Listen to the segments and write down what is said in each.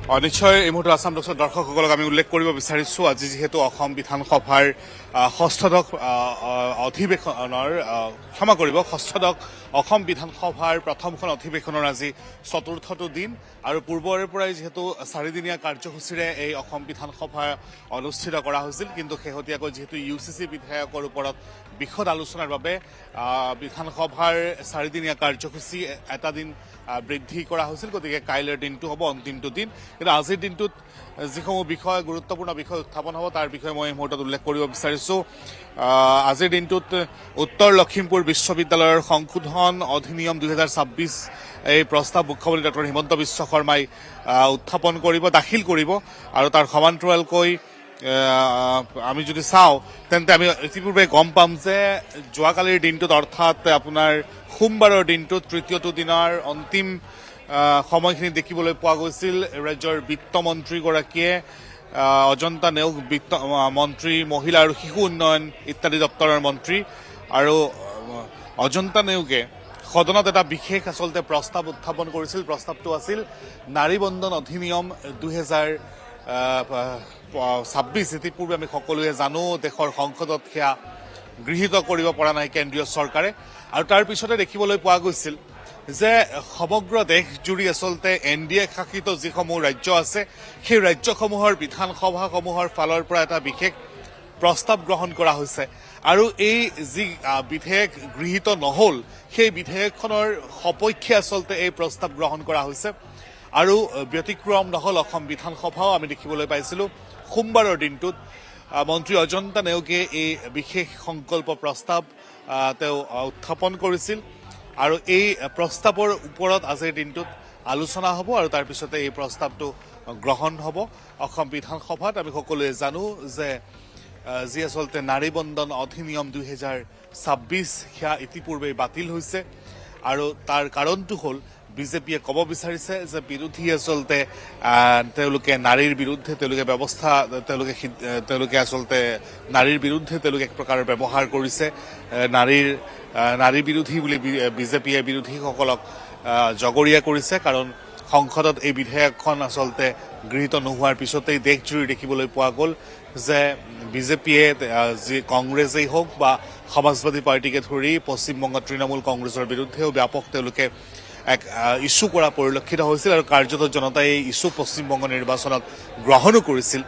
নিশ্চয় এই মুহূৰ্তত আসাম ডক্টৰ দৰ্শকসকলক আমি উল্লেখ কৰিব বিচাৰিছো আজি যিহেতু অসম বিধানসভাৰ ষষ্ঠদশ অধিৱেশনৰ ক্ষমা কৰিব ষষ্ঠদশ অসম বিধানসভাৰ প্ৰথমখন অধিৱেশনৰ আজি চতুৰ্থটো দিন আৰু পূৰ্বৰে পৰাই যিহেতু চাৰিদিনীয়া কাৰ্যসূচীৰে এই অসম বিধানসভা অনুষ্ঠিত কৰা হৈছিল কিন্তু শেহতীয়াকৈ যিহেতু ইউচিচি বিধেয়কৰ ওপৰত বিশদ আলোচনাৰ বাবে বিধানসভাৰ চাৰিদিনীয়া কাৰ্যসূচী এটা দিন বৃদ্ধি কৰা হৈছিল গতিকে কাইলৈৰ দিনটো হ'ব অন্তিমটো দিন কিন্তু আজিৰ দিনটোত যিসমূহ বিষয় গুৰুত্বপূৰ্ণ বিষয় উত্থাপন হ'ব তাৰ বিষয়ে মই এই মুহূৰ্তত উল্লেখ কৰিব বিচাৰিছো আজিৰ দিনটোত উত্তৰ লখিমপুৰ বিশ্ববিদ্যালয়ৰ সংশোধন অধিনিয়ম 2026 এই প্ৰস্তাৱ মুখ্যমন্ত্ৰী ডক্টৰ হিমন্ত বিশ্ব শৰ্মাই উত্থাপন কৰিব দাখিল কৰিব আৰু তাৰ সমান্তৰালকৈ আমি যদি চাওঁ তেন্তে আমি ইতিপূৰ্বে গম পাম যে যোৱাকালিৰ দিনটোত অৰ্থাৎ আপোনাৰ সোমবাৰৰ দিনটোত তৃতীয়টো দিনৰ অন্তিম সময়খিনি দেখিবলৈ পোৱা গৈছিল ৰাজ্যৰ বিত্তমন্ত্ৰীগৰাকীয়ে অজন্তা নেওগ বিত্ত মন্ত্ৰী মহিলা আৰু শিশু উন্নয়ন ইত্যাদি দপ্তৰৰ মন্ত্ৰী আৰু অজন্তা নেওগে সদনত এটা বিশেষ আচলতে প্ৰস্তাৱ উত্থাপন কৰিছিল প্ৰস্তাৱটো আছিল নাৰী বন্ধন অধিনিয়ম 2026 ইতিপূৰ্বে আমি সকলোৱে জানো দেশৰ সংসদত সেয়া গৃহীত কৰিব পৰা নাই কেন্দ্ৰীয় চৰকাৰে আৰু তাৰ পিছতে দেখিবলৈ পোৱা গৈছিল যে সমগ্ৰ দেশ জুৰি আচলতে এনডিএ শাসিত যিসমূহ ৰাজ্য আছে সেই ৰাজ্যসমূহৰ বিধানসভাসমূহৰ ফালৰ পৰা এটা বিশেষ প্ৰস্তাৱ গ্ৰহণ কৰা হৈছে আৰু এই যি বিধেয়ক গৃহীত নহল সেই বিধেয়কখনৰ সপক্ষে আচলতে এই প্ৰস্তাৱ গ্ৰহণ কৰা হৈছে আৰু ব্যতিক্ৰম নহল অসম বিধানসভাও আমি দেখিবলৈ পাইছিলো সোমবাৰৰ দিনটোত মন্ত্ৰী অজন্তা নেওগে এই বিশেষ সংকল্প প্ৰস্তাৱ তেওঁ উত্থাপন কৰিছিল আৰু এই প্ৰস্তাৱৰ ওপৰত আজিৰ দিনটোত আলোচনা হ'ব আৰু তাৰ পিছতে এই প্ৰস্তাৱটো গ্ৰহণ হ'ব অসম বিধানসভাত আমি সকলোৱে জানো যে যি আচলতে নাৰী বন্ধন অধিনিয়ম 2026 সেয়া ইতিপূৰ্বে বাতিল হৈছে আৰু তাৰ কাৰণটো হ'ল বিজেপিয়ে ক'ব বিচাৰিছে যে বিৰোধী আচলতে তেওঁলোকে নাৰীৰ বিৰুদ্ধে তেওঁলোকে ব্যৱস্থা তেওঁলোকে আচলতে নাৰীৰ বিৰুদ্ধে তেওঁলোকে এক প্ৰকাৰৰ ব্যৱহাৰ কৰিছে নাৰী বিৰোধী বুলি বিজেপিয়ে বিৰোধীসকলক জগৰীয়া কৰিছে কাৰণ সংসদত এই বিধেয়কখন আচলতে গৃহীত নোহোৱাৰ পিছতেই দেশজুৰি দেখিবলৈ পোৱা গ'ল যে বিজেপিয়ে যি কংগ্ৰেছেই হওক বা সমাজবাদী পাৰ্টিকে ধৰি পশ্চিমবংগত তৃণমূল কংগ্ৰেছৰ বিৰুদ্ধেও ব্যাপক তেওঁলোকে এক ইস্যু কৰা পৰিলক্ষিত হৈছিল আৰু কাৰ্যত জনতাই এই ইস্যু পশ্চিমবংগ নিৰ্বাচনত গ্ৰহণো কৰিছিল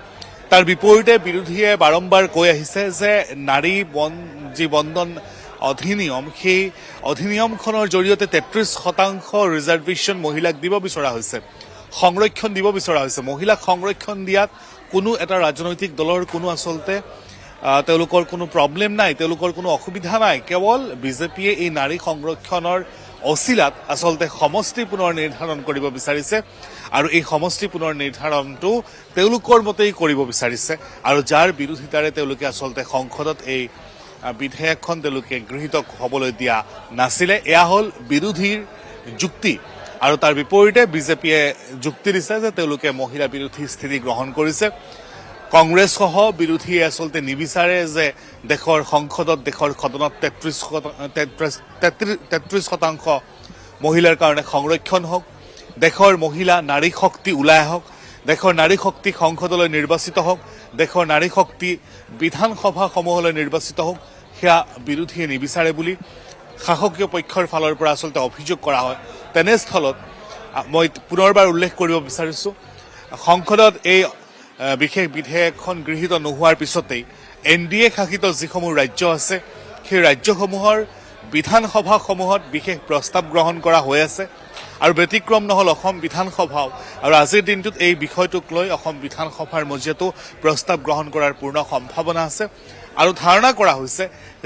তাৰ বিপৰীতে বিৰোধীয়ে বাৰম্বাৰ কৈ আহিছে যে নাৰী যি বন্ধন অধিনিয়ম সেই অধিনিয়মখনৰ জৰিয়তে 33% ৰিজাৰ্ভেশ্যন মহিলাক দিব বিচৰা হৈছে সংৰক্ষণ দিব বিচৰা হৈছে মহিলাক সংৰক্ষণ দিয়াত কোনো এটা ৰাজনৈতিক দলৰ কোনো আচলতে তেওঁলোকৰ কোনো প্ৰব্লেম নাই তেওঁলোকৰ কোনো অসুবিধা নাই কেৱল বিজেপিয়ে এই নাৰী সংৰক্ষণৰ অচিলাত আচলতে সমষ্টি পুনৰ নিৰ্ধাৰণ কৰিব বিচাৰিছে আৰু এই সমষ্টি পুনৰ নিৰ্ধাৰণটো তেওঁলোকৰ মতেই কৰিব বিচাৰিছে আৰু যাৰ বিৰোধিতাৰে তেওঁলোকে আচলতে সংসদত এই বিধেয়কখন তেওঁলোকে গৃহীত হ'বলৈ দিয়া নাছিলে এয়া হ'ল বিৰোধীৰ যুক্তি আৰু তাৰ বিপৰীতে বিজেপিয়ে যুক্তি দিছে যে তেওঁলোকে মহিলা বিৰোধী স্থিতি গ্ৰহণ কৰিছে কংগ্ৰেছ সহ বিৰোধীয়ে আচলতে নিবিচাৰে যে দেশৰ সংসদত দেশৰ সদনত 33% মহিলাৰ কাৰণে সংৰক্ষণ হওক দেশৰ মহিলা নাৰী শক্তি ওলাই আহক দেশৰ নাৰী শক্তি সংসদলৈ নিৰ্বাচিত হওক দেশৰ নাৰী শক্তি বিধানসভাসমূহলৈ নিৰ্বাচিত হওক সেয়া বিৰোধীয়ে নিবিচাৰে বুলি শাসকীয় পক্ষৰ ফালৰ পৰা আচলতে অভিযোগ কৰা হয় তেনেস্থলত মই পুনৰবাৰ উল্লেখ কৰিব বিচাৰিছো সংসদত এই বিশেষ বিধেয়কখন গৃহীত নোহোৱাৰ পিছতেই এনডিএ শাসিত যিসমূহ ৰাজ্য আছে সেই ৰাজ্যসমূহৰ বিধানসভাসমূহত বিশেষ প্ৰস্তাৱ গ্ৰহণ কৰা হৈ আছে আৰু ব্যতিক্ৰম নহল অসম বিধানসভাও আৰু আজিৰ দিনটোত এই বিষয়টোক লৈ অসম বিধানসভাৰ মজিয়াতো প্ৰস্তাৱ গ্ৰহণ কৰাৰ পূৰ্ণ সম্ভাৱনা আছে আৰু ধাৰণা কৰা হৈছে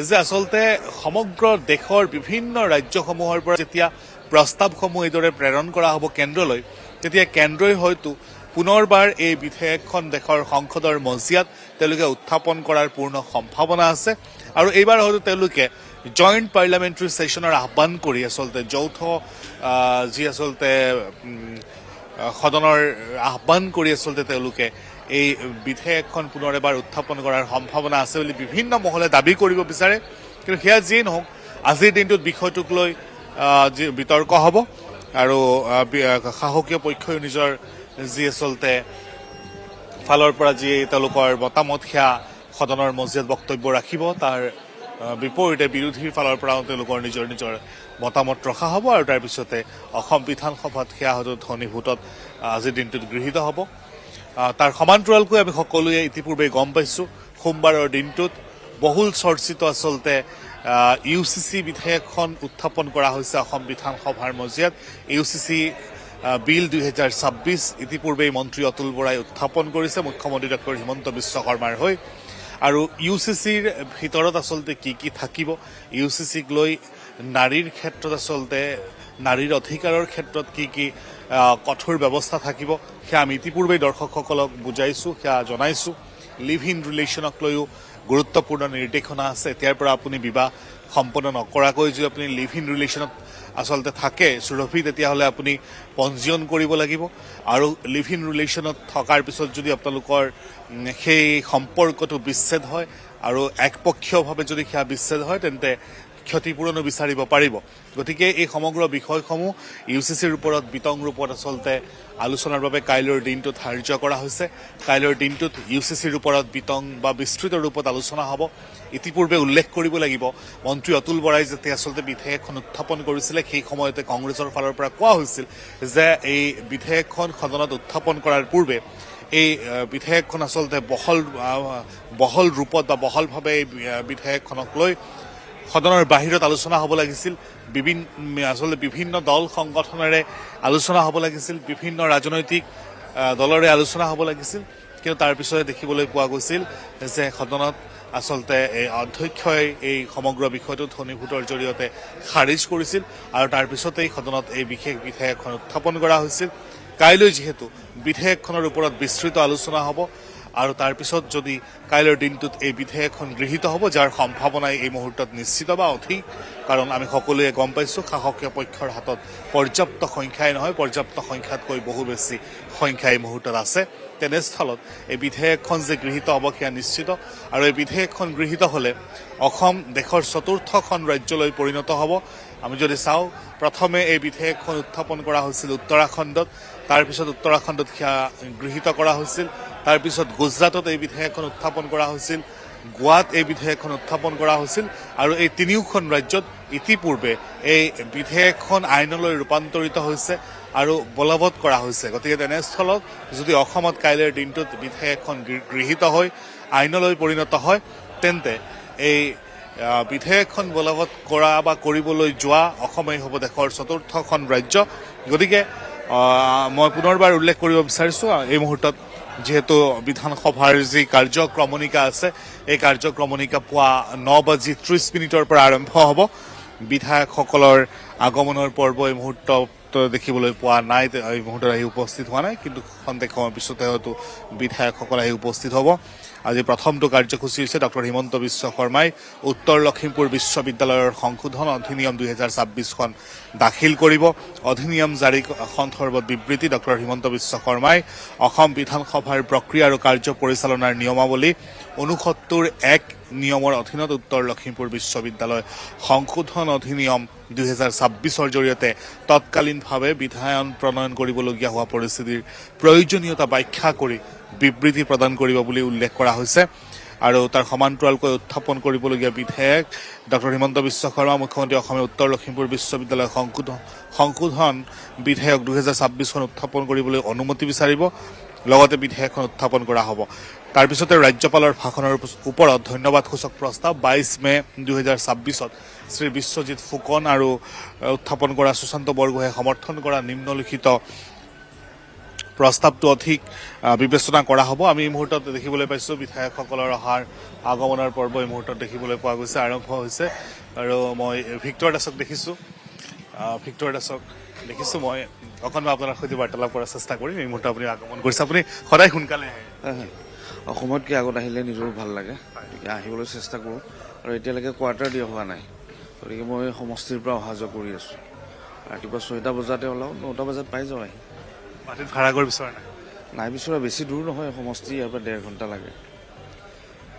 যে আচলতে সমগ্ৰ দেশৰ বিভিন্ন ৰাজ্যসমূহৰ পৰা যেতিয়া প্ৰস্তাৱসমূহ এইদৰে প্ৰেৰণ কৰা হ'ব কেন্দ্ৰলৈ তেতিয়া কেন্দ্ৰই হয়তো পুনৰবাৰ এই বিধেয়কখন দেশৰ সংসদৰ মজিয়াত তেওঁলোকে উত্থাপন কৰাৰ পূৰ্ণ সম্ভাৱনা আছে আৰু এইবাৰ হয়তো তেওঁলোকে জইণ্ট পাৰ্লামেণ্টাৰী ছেছনৰ আহ্বান কৰি আচলতে যৌথ যি আচলতে সদনৰ আহ্বান কৰি আচলতে তেওঁলোকে এই বিধেয়কখন পুনৰ এবাৰ উত্থাপন কৰাৰ সম্ভাৱনা আছে বুলি বিভিন্ন মহলে দাবী কৰিব বিচাৰে কিন্তু সেয়া যিয়েই নহওক আজিৰ দিনটোত বিষয়টোক লৈ বিতৰ্ক হ'ব আৰু শাসকীয় পক্ষই নিজৰ যি আচলতে ফালৰ পৰা যি তেওঁলোকৰ মতামত সেয়া সদনৰ মজিয়াত বক্তব্য ৰাখিব তাৰ বিপৰীতে বিৰোধীৰ ফালৰ পৰাও তেওঁলোকৰ নিজৰ নিজৰ মতামত ৰখা হ'ব আৰু তাৰ পিছতে অসম বিধানসভাত সেয়া হয়তো ধ্বনি ভোটত আজিৰ দিনটোত গৃহীত হ'ব তাৰ সমান্তৰালকৈ আমি সকলোৱে ইতিপূৰ্বে গম পাইছোঁ সোমবাৰৰ দিনটোত বহুল চৰ্চিত আচলতে UCC বিধেয়কখন উত্থাপন কৰা হৈছে অসম বিধানসভাৰ মজিয়াত UCC বিল 2026 ইতিপূৰ্বেই মন্ত্ৰী অতুল বৰাই উত্থাপন কৰিছে মুখ্যমন্ত্ৰী ডক্টৰ হিমন্ত বিশ্ব শৰ্মাৰ হৈ আৰু UCCৰ ভিতৰত আচলতে কি থাকিব UCCক লৈ নাৰীৰ ক্ষেত্ৰত আচলতে নাৰীৰ অধিকাৰৰ ক্ষেত্ৰত কি কঠোৰ ব্যৱস্থা থাকিব সেয়া আমি ইতিপূৰ্বে দৰ্শকসকলক বুজাইছোঁ সেয়া জনাইছোঁ লিভ ইন ৰিলেশ্যনক লৈও গুৰুত্বপূৰ্ণ নিৰ্দেশনা আছে এতিয়াৰ পৰা আপুনি বিবাহ সম্পন্ন নকৰাকৈ যদি আপুনি লিভ ইন ৰিলেশ্যনত আচলতে থাকে সুৰভি তেতিয়াহ'লে আপুনি পঞ্জীয়ন কৰিব লাগিব আৰু লিভ ইন ৰিলেশ্যনত থকাৰ পিছত যদি আপোনালোকৰ সেই সম্পৰ্কটো বিচ্ছেদ হয় আৰু একপক্ষীয়ভাৱে যদি সেয়া বিচ্ছেদ হয় তেন্তে ক্ষতিপূৰণো বিচাৰিব পাৰিব গতিকে এই সমগ্ৰ বিষয়সমূহ UCCৰ ওপৰত বিতং ৰূপত আচলতে আলোচনাৰ বাবে কাইলৈৰ দিনটোত ধাৰ্য কৰা হৈছে কাইলৈৰ দিনটোত UCCৰ ওপৰত বিতং বা বিস্তৃত ৰূপত আলোচনা হ'ব ইতিপূৰ্বে উল্লেখ কৰিব লাগিব মন্ত্ৰী অতুল বৰাই যেতিয়া আচলতে বিধেয়কখন উত্থাপন কৰিছিলে সেই সময়তে কংগ্ৰেছৰ ফালৰ পৰা কোৱা হৈছিল যে এই বিধেয়কখন সদনত উত্থাপন কৰাৰ পূৰ্বে এই বিধেয়কখন আচলতে বহল ৰূপত বা বহলভাৱে এই বিধেয়কখনক লৈ সদনৰ বাহিৰত আলোচনা হ'ব লাগিছিল আচলতে বিভিন্ন দল সংগঠনেৰে আলোচনা হ'ব লাগিছিল বিভিন্ন ৰাজনৈতিক দলৰে আলোচনা হ'ব লাগিছিল কিন্তু তাৰ পিছতে দেখিবলৈ পোৱা গৈছিল যে সদনত আচলতে এই অধ্যক্ষই এই সমগ্ৰ বিষয়টো ধ্বনি ভোটৰ জৰিয়তে খাৰিজ কৰিছিল আৰু তাৰ পিছতেই সদনত এই বিশেষ বিধেয়কখন উত্থাপন কৰা হৈছিল কাইলৈ যিহেতু বিধেয়কখনৰ ওপৰত বিস্তৃত আলোচনা হ'ব আৰু তাৰ পিছত যদি কাইলৈৰ দিনটোত এই বিধেয়কখন গৃহীত হ'ব যাৰ সম্ভাৱনাই এই মুহূৰ্তত নিশ্চিত বা অধিক কাৰণ আমি সকলোৱে গম পাইছোঁ শাসকীয় পক্ষৰ হাতত পৰ্যাপ্ত সংখ্যাই নহয় পৰ্যাপ্ত সংখ্যাতকৈ বহু বেছি সংখ্যা এই মুহূৰ্তত আছে তেনেস্থলত এই বিধেয়কখন যে গৃহীত হ'ব সেয়া নিশ্চিত আৰু এই বিধেয়কখন গৃহীত হ'লে অসম দেশৰ চতুৰ্থখন ৰাজ্যলৈ পৰিণত হ'ব আমি যদি চাওঁ প্ৰথমে এই বিধেয়কখন উত্থাপন কৰা হৈছিল উত্তৰাখণ্ডত তাৰপিছত উত্তৰাখণ্ডত সেয়া গৃহীত কৰা হৈছিল তাৰপিছত গুজৰাটত এই বিধেয়কখন উত্থাপন কৰা হৈছিল গোৱাত এই বিধেয়কখন উত্থাপন কৰা হৈছিল আৰু এই তিনিওখন ৰাজ্যত ইতিপূৰ্বে এই বিধেয়কখন আইনলৈ ৰূপান্তৰিত হৈছে আৰু বলবৎ কৰা হৈছে গতিকে তেনেস্থলত যদি অসমত কাইলৈৰ দিনটোত বিধেয়কখন গৃহীত হৈ আইনলৈ পৰিণত হয় তেন্তে এই বিধেয়কখন বলবৎ কৰা বা কৰিবলৈ যোৱা অসমেই হ'ব দেশৰ চতুৰ্থখন ৰাজ্য গতিকে মই পুনৰবাৰ উল্লেখ কৰিব বিচাৰিছোঁ এই মুহূৰ্তত যিহেতু বিধানসভাৰ যি কাৰ্যক্ৰমণিকা আছে এই কাৰ্যক্ৰমণিকা পুৱা 9:30 পৰা আৰম্ভ হ'ব বিধায়কসকলৰ আগমনৰ পৰ্ব এই মুহূৰ্তত দেখিবলৈ পোৱা নাই এই মুহূৰ্তত আহি উপস্থিত হোৱা নাই কিন্তু খন্তেক সময়ৰ পিছতে হয়তো বিধায়কসকল আহি উপস্থিত হ'ব আজি প্ৰথমটো কাৰ্যসূচী হৈছে ডক্টৰ হিমন্ত বিশ্ব শৰ্মাই উত্তৰ লখিমপুৰ বিশ্ববিদ্যালয়ৰ সংশোধন অধিনিয়ম 2026খন দাখিল কৰিব অধিনিয়ম জাৰি সন্দৰ্ভত বিবৃতি ডক্টৰ হিমন্ত বিশ্ব শৰ্মাই অসম বিধানসভাৰ প্ৰক্ৰিয়া আৰু কাৰ্য পৰিচালনাৰ নিয়মাৱলী 69(1) নিয়মৰ অধীনত উত্তৰ লখিমপুৰ বিশ্ববিদ্যালয় সংশোধন অধিনিয়ম 2026ৰ জৰিয়তে তৎকালীনভাৱে বিধায়ন প্ৰণয়ন কৰিবলগীয়া হোৱা পৰিস্থিতিৰ প্ৰয়োজনীয়তা ব্যাখ্যা কৰি বিবৃতি প্ৰদান কৰিব বুলি উল্লেখ কৰা হৈছে আৰু তাৰ সমান্তৰালকৈ উত্থাপন কৰিবলগীয়া বিধেয়ক ডক্টৰ হিমন্ত বিশ্ব শৰ্মা মুখ্যমন্ত্ৰী অসমে উত্তৰ লখিমপুৰ বিশ্ববিদ্যালয় সংশোধন বিধেয়ক 2026খন উত্থাপন কৰিবলৈ অনুমতি বিচাৰিব লগতে বিধেয়কখন উত্থাপন কৰা হ'ব তাৰপিছতে ৰাজ্যপালৰ ভাষণৰ ওপৰত ধন্যবাদসূচক প্ৰস্তাৱ 22 মে 2026ত শ্ৰী বিশ্বজিৎ ফুকন আৰু উত্থাপন কৰা সুশান্ত বৰগোহাঁয়ে সমৰ্থন কৰা নিম্নলিখিত প্ৰস্তাৱটো অধিক বিবেচনা কৰা হ'ব আমি এই মুহূৰ্তত দেখিবলৈ পাইছোঁ বিধায়কসকলৰ আগমনৰ পৰ্ব এই মুহূৰ্তত দেখিবলৈ পোৱা গৈছে আৰম্ভ হৈছে আৰু মই ভিক্টৰ দাসক দেখিছোঁ মই অকণমান আপোনাৰ সৈতে বাৰ্তালাপ কৰাৰ চেষ্টা কৰিম এই মুহূৰ্তত আপুনি আগমন কৰিছে আপুনি সদায় সোনকালে আহে অসমতকৈ আগত আহিলে নিজৰো ভাল লাগে আহিবলৈ চেষ্টা কৰোঁ আৰু এতিয়ালৈকে কোৱাৰ্টাৰ দিয়া হোৱা নাই গতিকে মই সমষ্টিৰ পৰা অহা যোৱা কৰি আছোঁ ৰাতিপুৱা 6টা বজাতে ওলাওঁ 9টা বজাত পাই যাওঁ আহি গুৱাহাটীত ভাড়া কৰিব বিচৰা নাই নাই বিচৰা বেছি দূৰ নহয় সমষ্টি ইয়াৰ পৰা 1.5 ঘণ্টা লাগে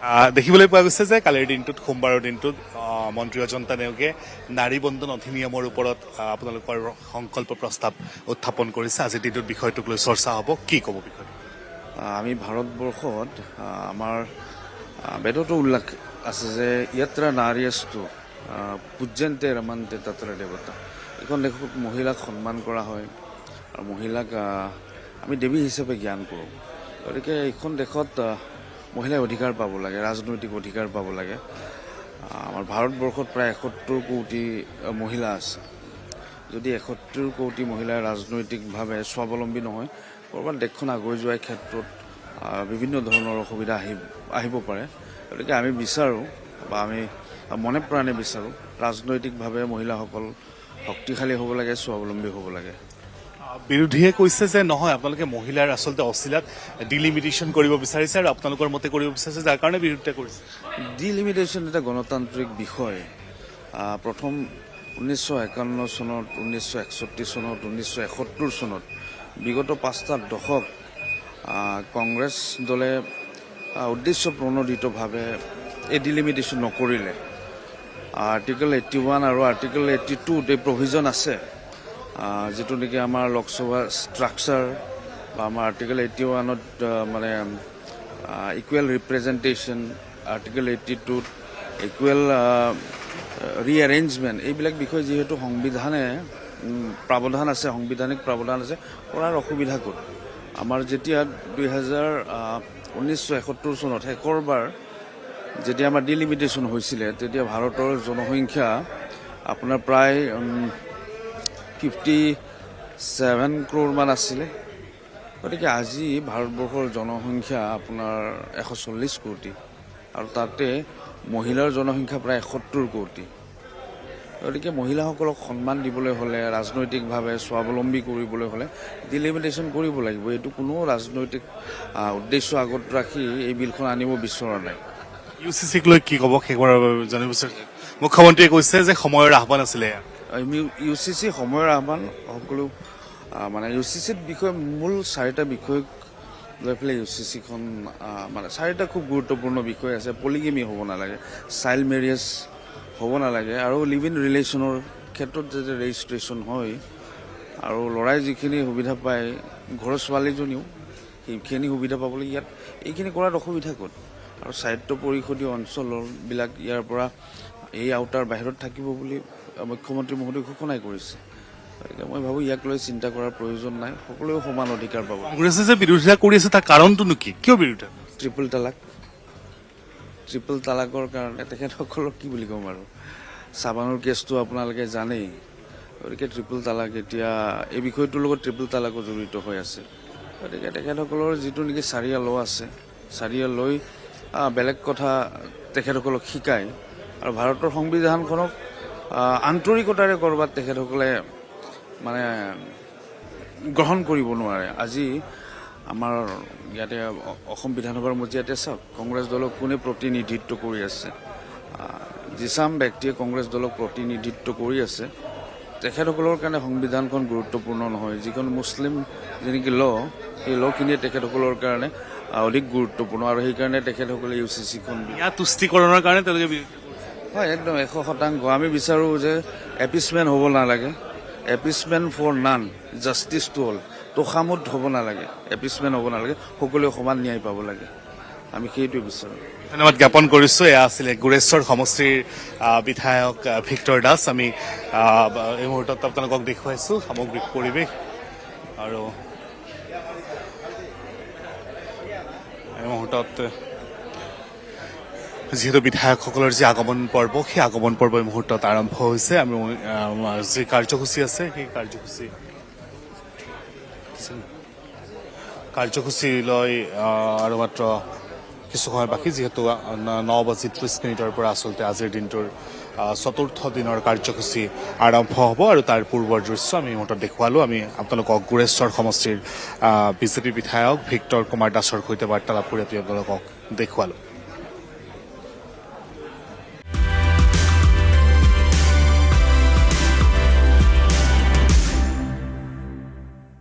দেখিবলৈ পোৱা গৈছে যে কালিৰ দিনটোত সোমবাৰৰ দিনটোত মন্ত্ৰী অজন্তা নেওগে নাৰী বন্ধন অধিনিয়মৰ ওপৰত আপোনালোকৰ সংকল্প প্ৰস্তাৱ উত্থাপন কৰিছে। আজিৰ দিনটোত বিষয়টোক লৈ চৰ্চা হ'ব, কি ক'ব বিষয়টো? আমি ভাৰতবৰ্ষত আমাৰ বেদতো উল্লেখ আছে যে ইয়াত্ৰা নাৰীস্তু পূজ্যন্তে ৰমন্তে তত্ৰ দেৱতা। এইখন দেশত মহিলাক সন্মান কৰা হয় আৰু মহিলাক আমি দেৱী হিচাপে জ্ঞান কৰোঁ। গতিকে এইখন দেশত মহিলাই অধিকাৰ পাব লাগে, ৰাজনৈতিক অধিকাৰ পাব লাগে। আমাৰ ভাৰতবৰ্ষত প্ৰায় 71 কোটি মহিলা আছে। যদি 71 কোটি মহিলাই ৰাজনৈতিকভাৱে স্বাৱলম্বী নহয়, ক'ৰবাত দেশখন আগুৱাই যোৱাৰ ক্ষেত্ৰত বিভিন্ন ধৰণৰ অসুবিধা আহিব পাৰে। গতিকে আমি বিচাৰোঁ বা আমি মনে প্ৰাণে বিচাৰোঁ ৰাজনৈতিকভাৱে মহিলাসকল শক্তিশালী হ'ব লাগে, স্বাৱলম্বী হ'ব লাগে। বিৰোধীয়ে কৈছে যে নহয়, আপোনালোকে মহিলাৰ আচলতে অচিলাত ডিলিমিটেশ্যন কৰিব বিচাৰিছে আৰু আপোনালোকৰ মতে কৰিব বিচাৰিছে, যাৰ কাৰণে বিৰোধিতা কৰিছে। ডিলিমিটেশ্যন এটা গণতান্ত্ৰিক বিষয়। প্ৰথম 1951 চনত, 1961 চনত, 1971 চনত বিগত 5টা দশক কংগ্ৰেছ দলে উদ্দেশ্য প্ৰণোদিতভাৱে এই ডিলিমিটেশ্যন নকৰিলে। আৰ্টিকল 81 আৰু আৰ্টিকল 82 এই প্ৰভিজন আছে, যিটো নেকি আমাৰ লোকসভাৰ ষ্ট্ৰাকচাৰ বা আমাৰ আৰ্টিকল 81ত মানে ইকুৱেল ৰিপ্ৰেজেণ্টেশ্যন, আৰ্টিকল 82ত ইকুৱেল ৰিএৰেঞ্জমেণ্ট, এইবিলাক বিষয় যিহেতু সংবিধানে প্ৰাৱধান আছে, সাংবিধানিক প্ৰাৱধান আছে, কৰাৰ অসুবিধা ক'ত? আমাৰ যেতিয়া 1971 চনত শেষৰবাৰ যেতিয়া আমাৰ ডিলিমিটেশ্যন হৈছিলে, তেতিয়া ভাৰতৰ জনসংখ্যা আপোনাৰ প্ৰায় 57 ক্ৰ'ৰমান আছিলে। গতিকে আজি ভাৰতবৰ্ষৰ জনসংখ্যা আপোনাৰ 140 কোটি আৰু তাতে মহিলাৰ জনসংখ্যা প্ৰায় 71 কোটি। গতিকে মহিলাসকলক সন্মান দিবলৈ হ'লে, ৰাজনৈতিকভাৱে স্বাৱলম্বী কৰিবলৈ হ'লে ডিলিমিটেশ্যন কৰিব লাগিব। এইটো কোনো ৰাজনৈতিক উদ্দেশ্য আগত ৰাখি এই বিলখন আনিব বিচৰা নাই। UCCক লৈ কি ক'ব সেইবাৰ জানিব বিচাৰিছে? মুখ্যমন্ত্ৰীয়ে কৈছে যে সময়ৰ আহ্বান আছিলে। UCC সময়ৰ আহ্বান সকলো মানে UCCৰ বিষয়ে মূল 4টা বিষয় লৈ পেলাই UCCখন মানে 4টা খুব গুৰুত্বপূৰ্ণ বিষয় আছে। পলিগেমি হ'ব নালাগে, চাইল্ড মেৰিয়েজ হ'ব নালাগে, আৰু লিভ ইন ৰিলেশ্যনৰ ক্ষেত্ৰত যাতে ৰেজিষ্ট্ৰেশ্যন হয় আৰু ল'ৰাই যিখিনি সুবিধা পায় ঘৰৰ ছোৱালীজনীও সেইখিনি সুবিধা পাবলৈ ইয়াত এইখিনি কৰাত অসুবিধা ক'ত? আৰু স্বায়ত্ব পৰিষদীয় অঞ্চলবিলাক ইয়াৰ পৰা এই আওতাৰ বাহিৰত থাকিব বুলি মুখ্যমন্ত্ৰী মহোদয় ঘোষণাই কৰিছে। গতিকে মই ভাবোঁ ইয়াক লৈ চিন্তা কৰাৰ প্ৰয়োজন নাই, সকলোৱে সমান অধিকাৰ পাব। কংগ্ৰেছে যে বিৰোধিতা কৰি আছে তাৰ কাৰণটোনো কি? কিয় বিৰোধিতা? ট্ৰিপল তালাকৰ কাৰণে তেখেতসকলক কি বুলি ক'ম আৰু, চাবানুৰ কেছটো আপোনালোকে জানেই। গতিকে ট্ৰিপল তালাক এতিয়া এই বিষয়টোৰ লগত ট্ৰিপল তালাকো জড়িত হৈ আছে। গতিকে তেখেতসকলৰ যিটো নেকি চাৰিয়া ল' আছে, চাৰিয়া লৈ বেলেগ কথা তেখেতসকলক শিকায় আৰু ভাৰতৰ সংবিধানখনক আন্তৰিকতাৰে ক'ৰবাত তেখেতসকলে মানে গ্ৰহণ কৰিব নোৱাৰে। আজি আমাৰ ইয়াতে অসম বিধানসভাৰ মজিয়াতে চাওক, কংগ্ৰেছ দলক কোনে প্ৰতিনিধিত্ব কৰি আছে? যিচাম ব্যক্তিয়ে কংগ্ৰেছ দলক প্ৰতিনিধিত্ব কৰি আছে তেখেতসকলৰ কাৰণে সংবিধানখন গুৰুত্বপূৰ্ণ নহয়। যিখন মুছলিম যেনেকৈ ল', সেই ল'খিনিয়ে তেখেতসকলৰ কাৰণে অধিক গুৰুত্বপূৰ্ণ আৰু সেইকাৰণে তেখেতসকলে UCCখন ইয়াৰ তুষ্টিকৰণৰ কাৰণে তেওঁলোকে হয় একদম 100%। আমি বিচাৰোঁ যে এপিচমেণ্ট হ'ব নালাগে, appeasement for none, justice to all. তোষামোদ হ'ব নালাগে, এপিচমেণ্ট হ'ব নালাগে, সকলোৱে সমান ন্যায় পাব লাগে। আমি সেইটোৱে বিচাৰোঁ। ধন্যবাদ জ্ঞাপন কৰিছোঁ। এয়া আছিলে গুৰেশ্বৰ সমষ্টিৰ বিধায়ক ভিক্টৰ দাস। আমি এই মুহূৰ্তত আপোনালোকক দেখুৱাইছোঁ সামগ্ৰিক পৰিৱেশ, আৰু এই মুহূৰ্তত যিহেতু বিধায়কসকলৰ যি আগমন পৰ্ব, সেই আগমন পৰ্ব এই মুহূৰ্তত আৰম্ভ হৈছে। আমি যি কাৰ্যসূচী আছে সেই কাৰ্যসূচীলৈ আৰু মাত্ৰ কিছু সময় বাকী, যিহেতু 9:30 পৰা আচলতে আজিৰ দিনটোৰ 4ৰ্থ দিনৰ কাৰ্যসূচী আৰম্ভ হ'ব আৰু তাৰ পূৰ্বৰ দৃশ্য আমি এই মুহূৰ্তত দেখুৱালোঁ। আমি আপোনালোকক গুৰেশ্বৰ সমষ্টিৰ বিজেপি বিধায়ক ভিক্টৰ কুমাৰ দাসৰ সৈতে বাৰ্তালাপ কৰি আপোনালোকক দেখুৱালোঁ।